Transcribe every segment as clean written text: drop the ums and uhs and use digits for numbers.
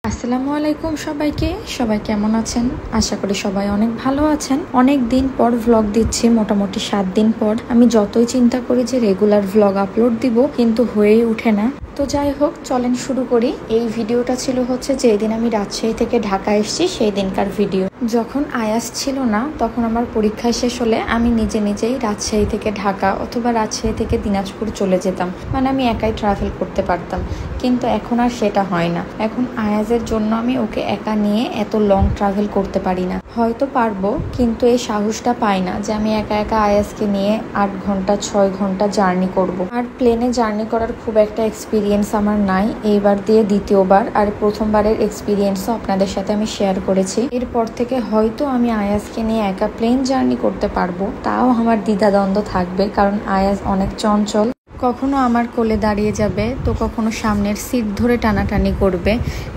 আসসালামু আলাইকুম সবাইকে। সবাই কেমন আছেন? আশা করি সবাই অনেক ভালো আছেন। অনেক দিন পর ভ্লগ দিচ্ছি, মোটামুটি 7 দিন পর। আমি যতই চিন্তা করি যে রেগুলার ভ্লগ আপলোড দিব, কিন্তু হয়েই ওঠে না। তো যাই হোক, চলেন শুরু করি। এই ভিডিওটা ছিল হচ্ছে যেদিন আমি রাজশাহী থেকে ঢাকা এসেছি সেই দিনকার ভিডিও। যখন আয়াস ছিল না, তখন আমার পরীক্ষা শেষ হলে আমি নিজেই রাজশাহী থেকে ঢাকা অথবা রাজশাহী থেকে দিনাজপুর চলে যেতাম। মানে আমি একাই ট্রাভেল করতে পারতাম। কিন্তু এখন আর সেটা হয় না। এখন আয়াজের জন্য আমি ওকে একা নিয়ে এত লং ট্রাভেল করতে পারি না। হয়তো পারবো, কিন্তু এই সাহসটা পাই না যে আমি একা একা আয়াজকে নিয়ে 8 ঘন্টা 6 ঘন্টা জার্নি করব। আর প্লেনে জার্নি করার খুব একটা এক্সপিরিয়েন্স আমার নাই। এইবার দিয়ে দ্বিতীয়বার, আর প্রথমবারের এক্সপিরিয়েন্সও আপনাদের সাথে আমি শেয়ার করেছি। এরপর থেকে হয়তো আমি আয়াজকে নিয়ে একা প্লেন জার্নি করতে পারবো, তাও আমার দ্বিধাদ্বন্দ্ব থাকবে, কারণ আয়াজ অনেক চঞ্চল। কখনো আমার কোলে দাঁড়িয়ে যাবে, তো কখনো সামনের সিট ধরে টানাটানি করবে।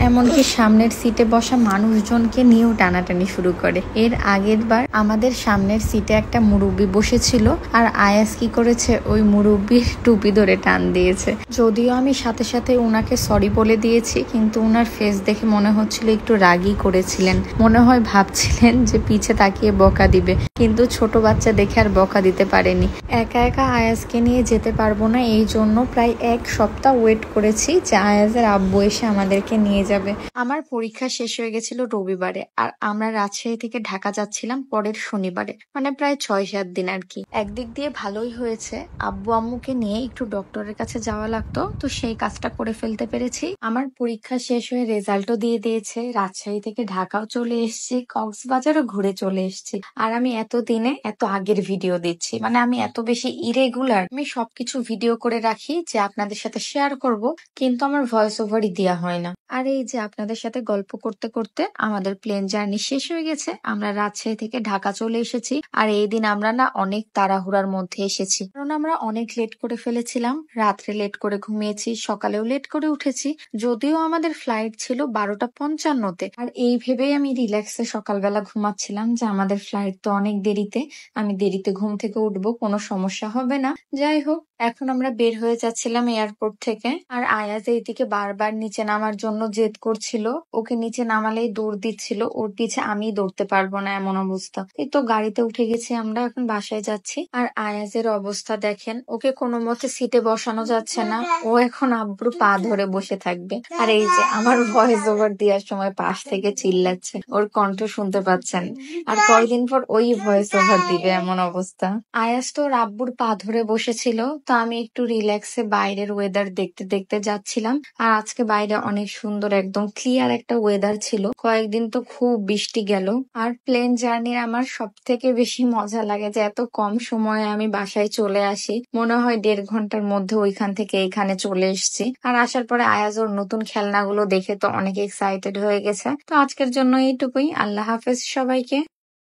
এমনকি সামনের সিটে বসা মানুষজনকে নিয়েও টানাটানি শুরু করে। এর আগের বার আমাদের সামনের সিটে একটা মুরব্বি বসেছিল, আর আয়াস কি করেছে, ওই মুরব্বির টুপি ধরে টান দিয়েছে। যদিও আমি সাথে সাথে উনাকে সরি বলে দিয়েছি, কিন্তু উনার ফেস দেখে মনে হচ্ছিল একটু রাগই করেছিলেন। মনে হয় ভাবছিলেন যে পিছে তাকিয়ে বকা দিবে, কিন্তু ছোট বাচ্চা দেখে আর বকা দিতে পারেনি। একা একা আয়াজকে নিয়ে যেতে পারবো না, এই জন্য প্রায় 1 সপ্তাহ ওয়েট করেছি যে আয়াজের আব্বু এসে আমাদেরকে নিয়ে যাবে। আমার পরীক্ষা শেষ হয়ে গেছিল রবিবারে, আর আমরা রাজশাহী থেকে ঢাকা যাচ্ছিলাম পরের শনিবারে। মানে প্রায় 6-7 দিন আর কি। একদিক দিয়ে ভালোই হয়েছে, আব্বু আম্মুকে নিয়ে একটু ডক্টরের কাছে যাওয়া লাগতো, তো সেই কাজটা করে ফেলতে পেরেছি। আমার পরীক্ষা শেষ হয়ে রেজাল্টও দিয়ে দিয়েছে। রাজশাহী থেকে ঢাকাও চলে এসেছি, কক্সবাজারও ঘুরে চলে এসেছি। আর আমি এতদিনে এত আগের ভিডিও দিচ্ছি, মানে আমি এত বেশি ইরেগুলার। আমি সবকিছু ভিডিও করে রাখি যে আপনাদের সাথে শেয়ার করব, কিন্তু আমার ভয়েস ওভারই দেওয়া হয় না। আর এই যে আপনাদের সাথে গল্প করতে করতে আমাদের প্লেন জার্নি শেষ হয়ে গেছে। আমরা রাজশাহী থেকে ঢাকা চলে এসেছি। আর এই দিন আমরা না অনেক তাড়াহুড়ার মধ্যে এসেছি, কারণ আমরা অনেক লেট করে ফেলেছিলাম। রাত্রে লেট করে ঘুমিয়েছি, সকালেও লেট করে উঠেছি। যদিও আমাদের ফ্লাইট ছিল 12:55-তে। আর এই ভেবেই আমি রিল্যাক্সে সকালবেলা ঘুমাচ্ছিলাম যে আমাদের ফ্লাইট তো অনেক দেরিতে, আমি দেরিতে ঘুম থেকে উঠবো, কোনো সমস্যা হবে না। যাই হোক, এখন আমরা বের হয়ে যাচ্ছিলাম এয়ারপোর্ট থেকে। আর আয়াজ এইদিকে বারবার নিচে নামার জন্য জেদ করছিল। ওকে নিচে নামালেই দৌড় দিচ্ছিল, ওর পিছে আমি দৌড়তে পারবো না এমন অবস্থা। এই তো গাড়িতে উঠে গেছি, আমরা এখন বাসায় যাচ্ছি। আর আয়াজের অবস্থা দেখেন, ওকে কোনো মতে সিটে বসানো যাচ্ছে না। ও এখন আব্বুর পা ধরে বসে থাকবে। আর এই যে আমার ভয়েস ওভার দেওয়ার সময় পাশ থেকে চিল্লাচ্ছে, ওর কণ্ঠ শুনতে পাচ্ছেন। আর কয়দিন পর ওই ভয়েস ওভার দিবে এমন অবস্থা। আয়াজ তো ওর আব্বুর পা ধরে বসেছিল, তো আমি একটু রিল্যাক্সে বাইরের ওয়েদার দেখতে দেখতে যাচ্ছিলাম। আর আজকে বাইরে অনেক সুন্দর, একদম ক্লিয়ার একটা ওয়েদার ছিল। কয়েকদিন তো খুব বৃষ্টি গেল। আর প্লেন জার্নির আমার সব থেকে বেশি মজা লাগে যে এত কম সময়ে আমি বাসায় চলে আসি। মনে হয় 1.5 ঘন্টার মধ্যে ওইখান থেকে এখানে চলে এসেছি। আর আসার পরে আয়াজ ওর নতুন খেলনাগুলো দেখে তো অনেক এক্সাইটেড হয়ে গেছে। তো আজকের জন্য এইটুকুই। আল্লাহ হাফেজ সবাইকে।